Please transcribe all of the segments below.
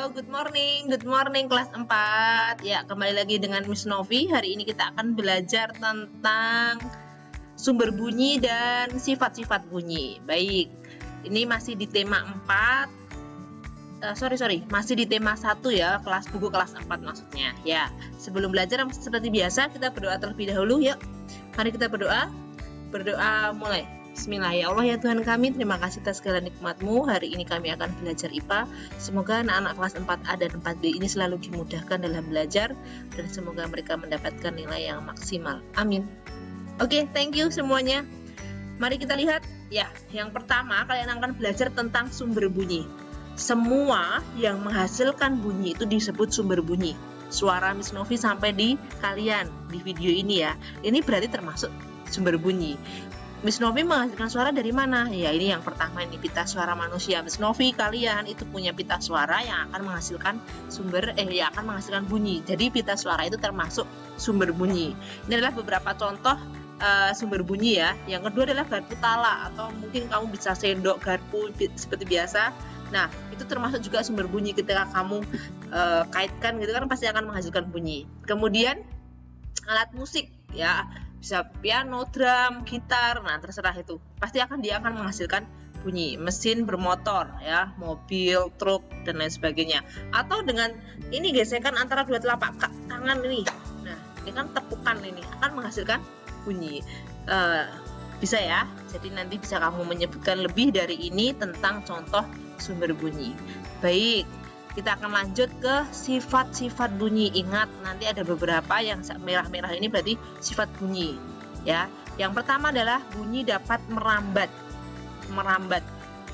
good morning kelas 4. Ya, kembali lagi dengan Miss Novi. Hari ini kita akan belajar tentang sumber bunyi dan sifat-sifat bunyi. Baik, ini masih di tema 4. Masih di tema 1 ya, buku kelas 4 maksudnya. Ya, sebelum belajar seperti biasa kita berdoa terlebih dahulu. Yuk, mari kita berdoa. Berdoa mulai. Bismillah, ya Allah ya Tuhan kami, terima kasih atas segala nikmat-Mu. Hari ini kami akan belajar IPA. Semoga anak-anak kelas 4A dan 4B ini selalu dimudahkan dalam belajar, dan semoga mereka mendapatkan nilai yang maksimal. Amin. Oke, thank you semuanya. Mari kita lihat. Ya, yang pertama kalian akan belajar tentang sumber bunyi. Semua yang menghasilkan bunyi itu disebut sumber bunyi. Suara Miss Novi sampai di kalian di video ini ya. Ini berarti termasuk sumber bunyi. Miss Novi menghasilkan suara dari mana? Ya, ini yang pertama, ini pita suara manusia. Miss Novi, kalian itu punya pita suara yang akan menghasilkan akan menghasilkan bunyi. Jadi pita suara itu termasuk sumber bunyi. Ini adalah beberapa contoh sumber bunyi ya. Yang kedua adalah garpu tala, atau mungkin kamu bisa sendok garpu seperti biasa. Nah, itu termasuk juga sumber bunyi. Ketika kamu kaitkan gitu kan pasti akan menghasilkan bunyi. Kemudian alat musik ya, bisa piano, drum, gitar, nah terserah itu. Pasti dia akan menghasilkan bunyi. Mesin bermotor ya, mobil, truk dan lain sebagainya. Atau dengan ini gesekan antara dua telapak tangan ini. Nah, ini kan tepukan, ini akan menghasilkan bunyi. Bisa ya. Jadi nanti bisa kamu menyebutkan lebih dari ini tentang contoh sumber bunyi. Baik, kita akan lanjut ke sifat-sifat bunyi. Ingat, nanti ada beberapa yang merah-merah ini berarti sifat bunyi ya. Yang pertama adalah bunyi dapat merambat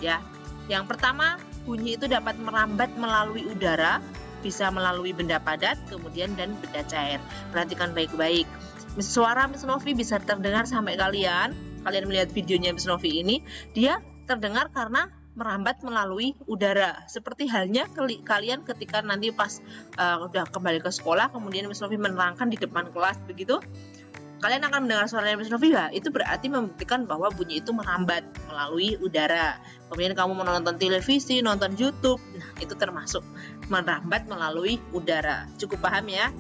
ya. Yang pertama, bunyi itu dapat merambat melalui udara, bisa melalui benda padat, kemudian dan benda cair. Perhatikan baik-baik. Suara Miss Novi bisa terdengar sampai kalian melihat videonya Miss Novi ini, dia terdengar karena merambat melalui udara. Seperti halnya kalian ketika nanti pas udah kembali ke sekolah, kemudian Miss Novi menerangkan di depan kelas begitu, kalian akan mendengar suara Miss Novi ya. Itu berarti membuktikan bahwa bunyi itu merambat melalui udara. Kemudian kamu menonton televisi, nonton YouTube, nah itu termasuk merambat melalui udara. Cukup paham ya?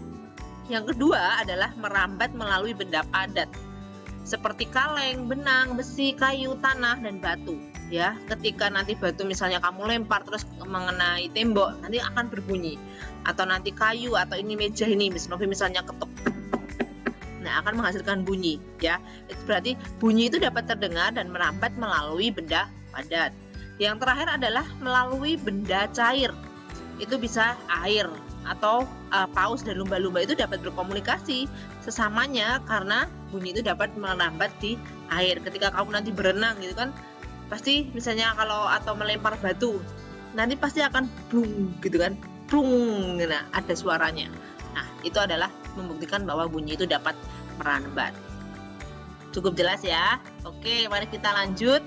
Yang kedua adalah merambat melalui benda padat, seperti kaleng, benang, besi, kayu, tanah, dan batu. Ya, ketika nanti batu misalnya kamu lempar terus mengenai tembok, nanti akan berbunyi. Atau nanti kayu atau ini meja ini, Miss Novi misalnya ketuk, nah akan menghasilkan bunyi ya. Itu berarti bunyi itu dapat terdengar dan merambat melalui benda padat. Yang terakhir adalah melalui benda cair. Itu bisa air atau paus dan lumba-lumba itu dapat berkomunikasi sesamanya karena bunyi itu dapat merambat di air. Ketika kamu nanti berenang gitu kan, pasti misalnya atau melempar batu, nanti pasti akan blung gitu kan, blung, nah ada suaranya. Nah, itu adalah membuktikan bahwa bunyi itu dapat merambat. Cukup jelas ya? Oke, mari kita lanjut.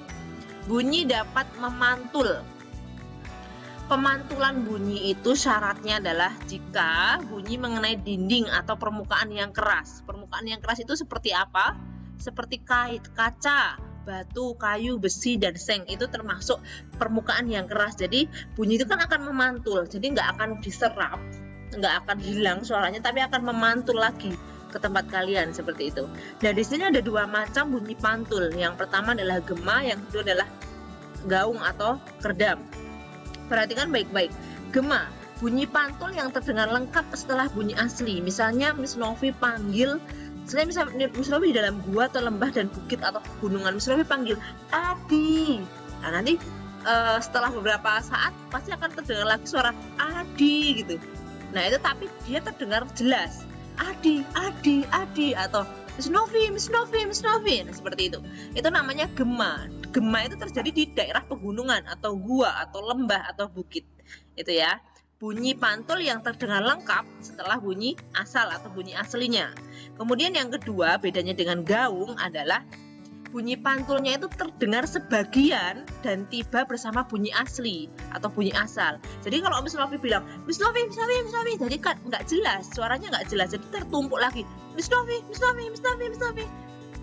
Bunyi dapat memantul. Pemantulan bunyi itu syaratnya adalah jika bunyi mengenai dinding atau permukaan yang keras. Permukaan yang keras itu seperti apa? Seperti kaca, batu, kayu, besi, dan seng. Itu termasuk permukaan yang keras. Jadi bunyi itu kan akan memantul. Jadi nggak akan diserap, nggak akan hilang suaranya, tapi akan memantul lagi ke tempat kalian seperti itu. Nah, di sini ada dua macam bunyi pantul. Yang pertama adalah gema, yang kedua adalah gaung atau kerdam. Perhatikan baik-baik. Gema, bunyi pantul yang terdengar lengkap setelah bunyi asli. Misalnya Miss Novi panggil, Miss Novi di dalam gua atau lembah dan bukit atau gunungan, Miss Novi panggil Adi. Nah, nanti setelah beberapa saat pasti akan terdengar lagi suara Adi gitu. Nah, itu tapi dia terdengar jelas. Adi, Adi, Adi, atau Miss Novi, Miss Novi, Miss Novi. Nah, seperti itu. Itu namanya gema. Gema itu terjadi di daerah pegunungan atau gua atau lembah atau bukit. Itu ya. Bunyi pantul yang terdengar lengkap setelah bunyi asal atau bunyi aslinya. Kemudian yang kedua, bedanya dengan gaung adalah bunyi pantulnya itu terdengar sebagian dan tiba bersama bunyi asli atau bunyi asal. Jadi kalau Miss Novi bilang Miss Novi, Miss Novi, Miss Novi, jadi kan nggak jelas, suaranya nggak jelas, jadi tertumpuk lagi Miss Novi, Miss Novi, Miss Novi, Miss Novi.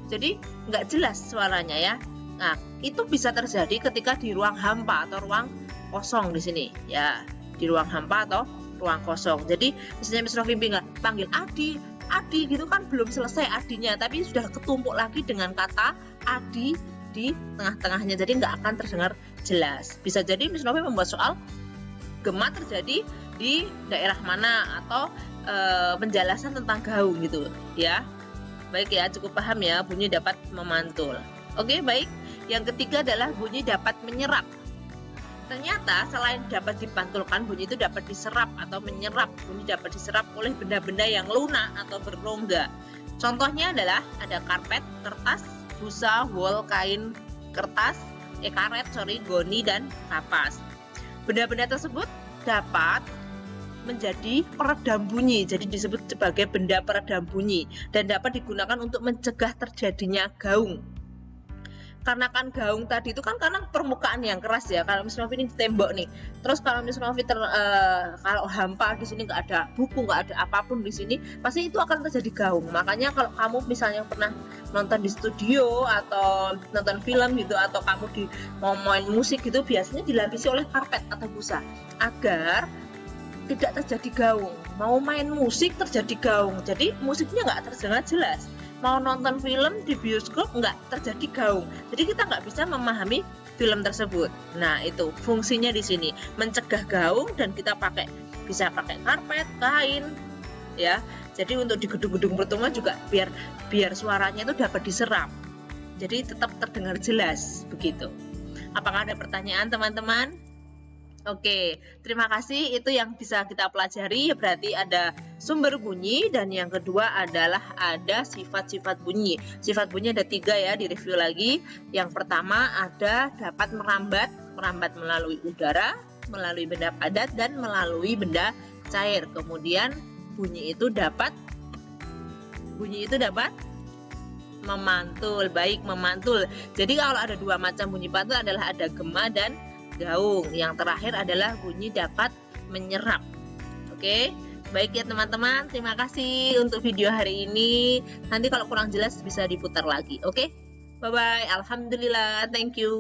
Jadi nggak jelas suaranya ya. Nah, itu bisa terjadi ketika di ruang hampa atau ruang kosong di sini ya. di ruang hampa atau ruang kosong. Jadi misalnya Miss Novi panggil Adi, Adi gitu kan belum selesai Adinya, tapi sudah ketumpuk lagi dengan kata Adi di tengah-tengahnya, jadi nggak akan terdengar jelas. Bisa jadi Miss Novi membuat soal gema terjadi di daerah mana, atau penjelasan tentang gaung gitu ya. Baik ya, cukup paham ya, bunyi dapat memantul. Oke, baik. Yang ketiga adalah bunyi dapat menyerap. Ternyata selain dapat dipantulkan, bunyi itu dapat diserap atau menyerap. Bunyi dapat diserap oleh benda-benda yang lunak atau berrongga. Contohnya adalah ada karpet, kertas, busa, wol, kain, kertas, karet, goni, dan kapas. Benda-benda tersebut dapat menjadi peredam bunyi, jadi disebut sebagai benda peredam bunyi, dan dapat digunakan untuk mencegah terjadinya gaung. Karena kan gaung tadi itu kan karena permukaan yang keras ya. Kalau Miss Novi ini di tembok nih, terus kalau Miss Novi kalau hampa di sini nggak ada buku, nggak ada apapun di sini, pasti itu akan terjadi gaung. Makanya kalau kamu misalnya pernah nonton di studio atau nonton film gitu, atau kamu mau main musik gitu, biasanya dilapisi oleh karpet atau busa agar tidak terjadi gaung. Mau main musik terjadi gaung, jadi musiknya nggak terdengar jelas. Mau nonton film di bioskop nggak terjadi gaung, jadi kita nggak bisa memahami film tersebut. Nah, itu fungsinya di sini, mencegah gaung, dan kita bisa pakai karpet, kain ya. Jadi untuk di gedung-gedung pertemuan juga biar suaranya itu dapat diserap, jadi tetap terdengar jelas begitu. Apakah ada pertanyaan teman-teman? Oke, terima kasih. Itu yang bisa kita pelajari. Berarti ada sumber bunyi, dan yang kedua adalah ada sifat-sifat bunyi. Sifat bunyi ada 3 ya, direview lagi. Yang pertama ada dapat merambat melalui udara, melalui benda padat, dan melalui benda cair. Kemudian bunyi itu dapat memantul. Baik, memantul. Jadi kalau ada 2 macam bunyi pantul adalah ada gema dan gaung. Yang terakhir adalah bunyi dapat menyerap. Oke, baik ya teman-teman, terima kasih untuk video hari ini. Nanti kalau kurang jelas bisa diputar lagi. Oke, bye bye. Alhamdulillah, thank you.